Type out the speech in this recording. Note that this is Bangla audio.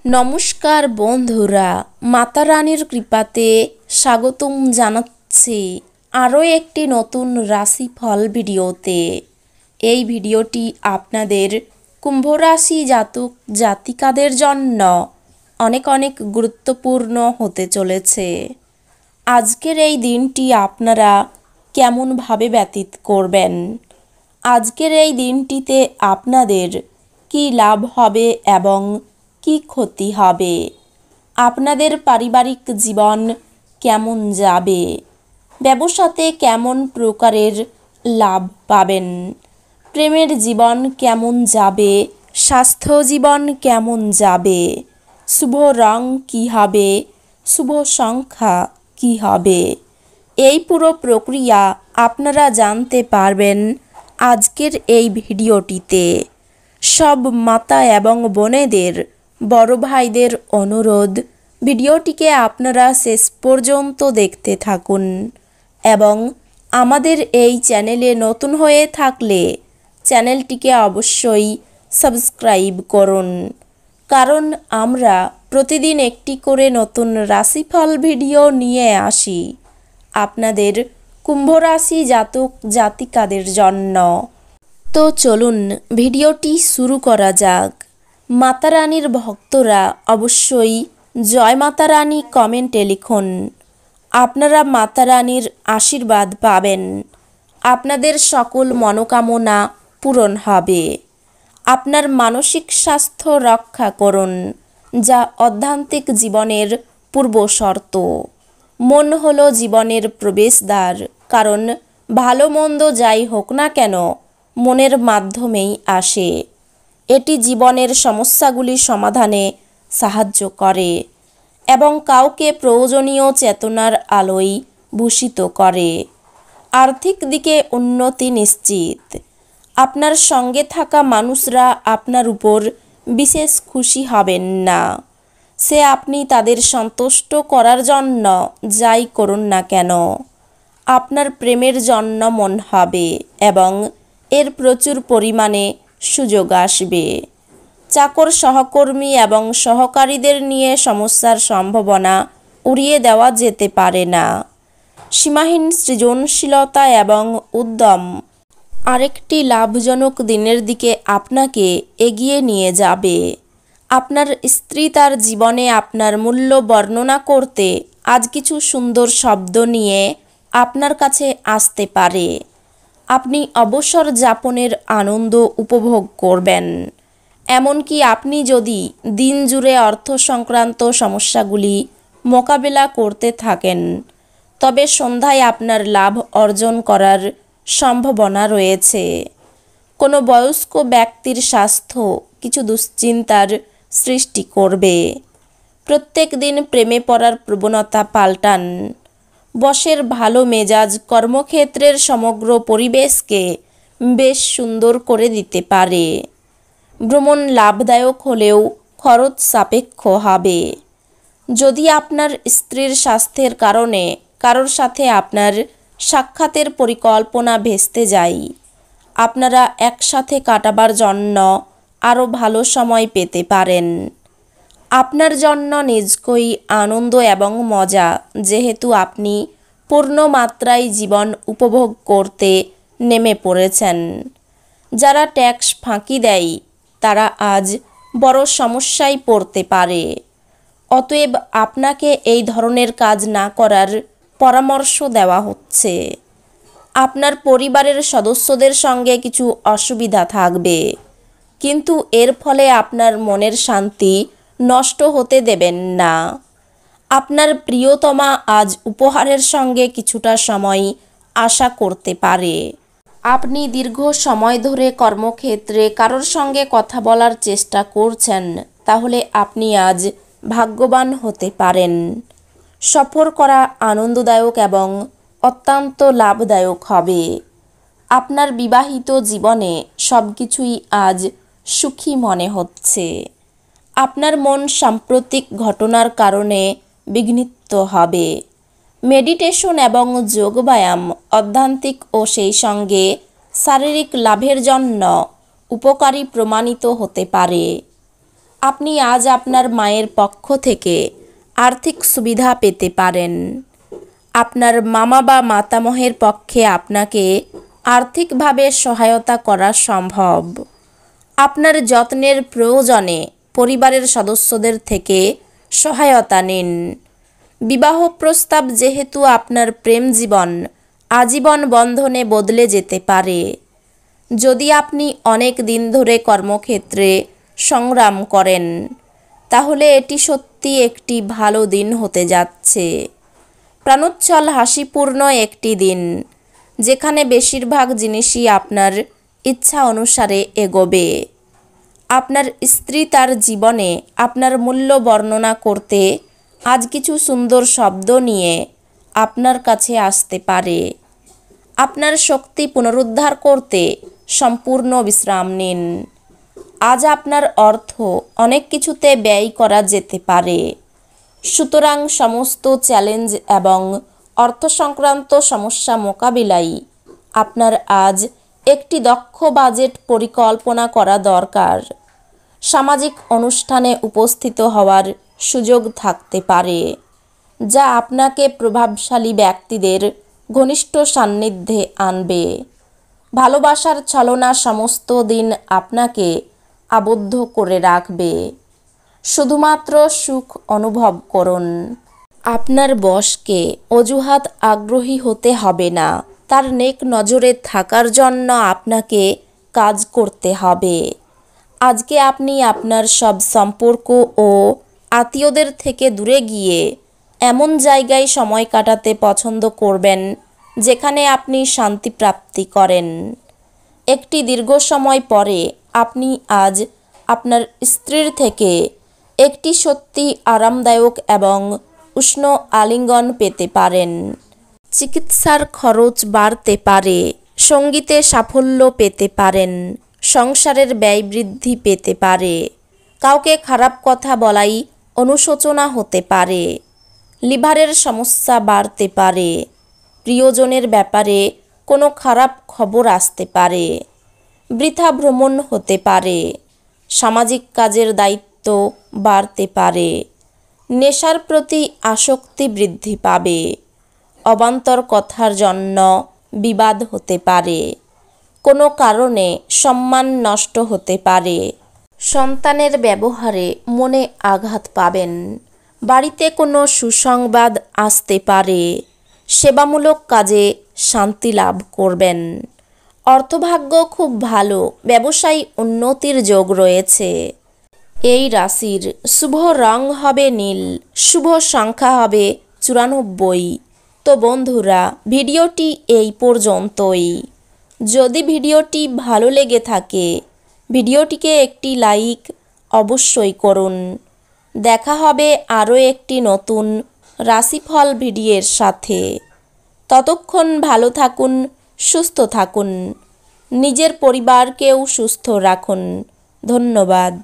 নমস্কার বন্ধুরা, মাতা রানীর কৃপাতে স্বাগতম জানাচ্ছি আরও একটি নতুন রাশিফল ভিডিওতে। এই ভিডিওটি আপনাদের কুম্ভ রাশি জাতক জাতিকাদের জন্য অনেক অনেক গুরুত্বপূর্ণ হতে চলেছে। আজকের এই দিনটি আপনারা কেমনভাবে ব্যতীত করবেন, আজকের এই দিনটিতে আপনাদের কি লাভ হবে এবং কি ক্ষতি হবে, আপনাদের পারিবারিক জীবন কেমন যাবে, ব্যবসাতে কেমন প্রকারের লাভ পাবেন, প্রেমের জীবন কেমন যাবে, স্বাস্থ্য জীবন কেমন যাবে, শুভ রং কী হবে, শুভ সংখ্যা কী হবে, এই পুরো প্রক্রিয়া আপনারা জানতে পারবেন আজকের এই ভিডিওটিতে। সব মাতা এবং বোনেদের, বড় ভাইদের অনুরোধ, ভিডিওটিকে আপনারা শেষ পর্যন্ত দেখতে থাকুন এবং আমাদের এই চ্যানেলে নতুন হয়ে থাকলে চ্যানেলটিকে অবশ্যই সাবস্ক্রাইব করুন, কারণ আমরা প্রতিদিন একটি করে নতুন রাশিফল ভিডিও নিয়ে আসি আপনাদের কুম্ভ রাশি জাতক জাতিকাদের জন্য। তো চলুন ভিডিওটি শুরু করা যাক। মাতা রানীর ভক্তরা অবশ্যই জয় মাতা রানী কমেন্টে লিখুন। আপনারা মাতা রানীর আশীর্বাদ পাবেন, আপনাদের সকল মনোকামনা পূরণ হবে। আপনার মানসিক স্বাস্থ্য রক্ষা করুন, যা অধ্যাত্মিক জীবনের পূর্ব শর্ত। মন হলো জীবনের প্রবেশদ্বার, কারণ ভালো মন্দ যাই হোক না কেন মনের মাধ্যমেই আসে। এটি জীবনের সমস্যাগুলি সমাধানে সাহায্য করে এবং কাউকে প্রয়োজনীয় চেতনার আলোয় ভূষিত করে। আর্থিক দিকে উন্নতি নিশ্চিত। আপনার সঙ্গে থাকা মানুষরা আপনার উপর বিশেষ খুশি হবেন না। সে আপনি তাদের সন্তুষ্ট করার জন্য যাই করুন না কেন। আপনার প্রেমের জন্য মন হবে এবং এর প্রচুর পরিমাণে সুযোগ আসবে। চাকর সহকর্মী এবং সহকারীদের নিয়ে সমস্যার সম্ভাবনা উড়িয়ে দেওয়া যেতে পারে না। সীমাহীন সৃজনশীলতা এবং উদ্যম আরেকটি লাভজনক দিনের দিকে আপনাকে এগিয়ে নিয়ে যাবে। আপনার স্ত্রী তার জীবনে আপনার মূল্য বর্ণনা করতে আজ কিছু সুন্দর শব্দ নিয়ে আপনার কাছে আসতে পারে। আপনি অবসর যাপনের আনন্দ উপভোগ করবেন। এমনকি আপনি যদি দিন জুড়ে অর্থ সংক্রান্ত সমস্যাগুলি মোকাবেলা করতে থাকেন, তবে সন্ধ্যায় আপনার লাভ অর্জন করার সম্ভাবনা রয়েছে। কোনো বয়স্ক ব্যক্তির স্বাস্থ্য কিছু দুশ্চিন্তার সৃষ্টি করবে। প্রত্যেক দিন প্রেমে পড়ার প্রবণতা পাল্টান। বসের ভালো মেজাজ কর্মক্ষেত্রের সমগ্র পরিবেশকে বেশ সুন্দর করে দিতে পারে। ভ্রমণ লাভদায়ক হলেও খরচ সাপেক্ষ হবে। যদি আপনার স্ত্রীর স্বাস্থ্যের কারণে কারোর সাথে আপনার সাক্ষাতের পরিকল্পনা ভেস্তে যায়, আপনারা একসাথে কাটাবার জন্য আরও ভালো সময় পেতে পারেন। আপনার জন্য নিজকই আনন্দ এবং মজা, যেহেতু আপনি পূর্ণ মাত্রায় জীবন উপভোগ করতে নেমে পড়েছেন। যারা ট্যাক্স ফাঁকি দেয় তারা আজ বড় সমস্যায় পড়তে পারে। অতএব আপনাকে এই ধরনের কাজ না করার পরামর্শ দেওয়া হচ্ছে। আপনার পরিবারের সদস্যদের সঙ্গে কিছু অসুবিধা থাকবে, কিন্তু এর ফলে আপনার মনের শান্তি নষ্ট হতে দেবেন না। আপনার প্রিয়তমা আজ উপহারের সঙ্গে কিছুটা সময় আশা করতে পারে। আপনি দীর্ঘ সময় ধরে কর্মক্ষেত্রে কারোর সঙ্গে কথা বলার চেষ্টা করছেন, তাহলে আপনি আজ ভাগ্যবান হতে পারেন। সফর করা আনন্দদায়ক এবং অত্যন্ত লাভদায়ক হবে। আপনার বিবাহিত জীবনে সব কিছুই আজ সুখী মনে হচ্ছে। আপনার মন সাম্প্রতিক ঘটনার কারণে বিঘ্নিত হবে। মেডিটেশন এবং যোগব্যায়াম আধ্যাত্মিক ও সেই সঙ্গে শারীরিক লাভের জন্য উপকারী প্রমাণিত হতে পারে। আপনি আজ আপনার মায়ের পক্ষ থেকে আর্থিক সুবিধা পেতে পারেন। আপনার মামা বা মাতামহের পক্ষে আপনাকে আর্থিকভাবে সহায়তা করা সম্ভব। আপনার যত্নের প্রয়োজনে পরিবারের সদস্যদের থেকে সহায়তা নিন। বিবাহ প্রস্তাব যেহেতু আপনার প্রেম জীবন আজীবন বন্ধনে বদলে যেতে পারে। যদি আপনি অনেক দিন ধরে কর্মক্ষেত্রে সংগ্রাম করেন, তাহলে এটি সত্যি একটি ভালো দিন হতে যাচ্ছে। প্রাণোচ্ছল হাসিপূর্ণ একটি দিন, যেখানে বেশিরভাগ জিনিসই আপনার ইচ্ছা অনুসারে এগোবে। আপনার স্ত্রী তার জীবনে আপনার মূল্য বর্ণনা করতে আজ কিছু সুন্দর শব্দ নিয়ে আপনার কাছে আসতে পারে। আপনার শক্তি পুনরুদ্ধার করতে সম্পূর্ণ বিশ্রাম নিন। আজ আপনার অর্থ অনেক কিছুতে ব্যয় করা যেতে পারে। সুতরাং সমস্ত চ্যালেঞ্জ এবং অর্থ সংক্রান্ত সমস্যা মোকাবিলায় আপনার আজ একটি দক্ষ বাজেট পরিকল্পনা করা দরকার। সামাজিক অনুষ্ঠানে উপস্থিত হওয়ার সুযোগ থাকতে পারে, যা আপনাকে প্রভাবশালী ব্যক্তিদের ঘনিষ্ঠ সান্নিধ্যে আনবে। ভালোবাসার ছলনা সমস্ত দিন আপনাকে আবদ্ধ করে রাখবে। শুধুমাত্র সুখ অনুভব করুন। আপনার বসকে অজুহাত আগ্রহী হতে হবে না। তার নেক নজরে থাকার জন্য আপনাকে কাজ করতে হবে। আজকে আপনি আপনার সব সম্পর্ক ও আত্মীয়দের থেকে দূরে গিয়ে এমন জায়গায় সময় কাটাতে পছন্দ করবেন যেখানে আপনি শান্তি প্রাপ্তি করেন। একটি দীর্ঘ সময় পরে আপনি আজ আপনার স্ত্রীর থেকে একটি সত্যি আরামদায়ক এবং উষ্ণ আলিঙ্গন পেতে পারেন। চিকিৎসার খরচ বাড়তে পারে। সঙ্গীতে সাফল্য পেতে পারেন। সংসারের ব্যয় বৃদ্ধি পেতে পারে। কাউকে খারাপ কথা বলাই অনুশোচনা হতে পারে। লিভারের সমস্যা বাড়তে পারে। প্রিয়জনের ব্যাপারে কোনো খারাপ খবর আসতে পারে। বৃথা ভ্রমণ হতে পারে। সামাজিক কাজের দায়িত্ব বাড়তে পারে। নেশার প্রতি আসক্তি বৃদ্ধি পাবে। অবান্তর কথার জন্য বিবাদ হতে পারে। কোনো কারণে সম্মান নষ্ট হতে পারে। সন্তানের ব্যবহারে মনে আঘাত পাবেন। বাড়িতে কোনো সুসংবাদ আসতে পারে। সেবামূলক কাজে শান্তি লাভ করবেন। অর্থভাগ্য খুব ভালো। ব্যবসায়ী উন্নতির যোগ রয়েছে। এই রাশির শুভ রং হবে নীল। শুভ সংখ্যা হবে 94। তো বন্ধুরা, ভিডিওটি এই পর্যন্তই। যদি ভিডিওটি ভালো লেগে থাকে, ভিডিওটিকে একটি লাইক অবশ্যই করুন। দেখা হবে আরও একটি নতুন রাশিফল ভিডিওর সাথে। ততক্ষণ ভালো থাকুন, সুস্থ থাকুন, নিজের পরিবারকেও সুস্থ রাখুন। ধন্যবাদ।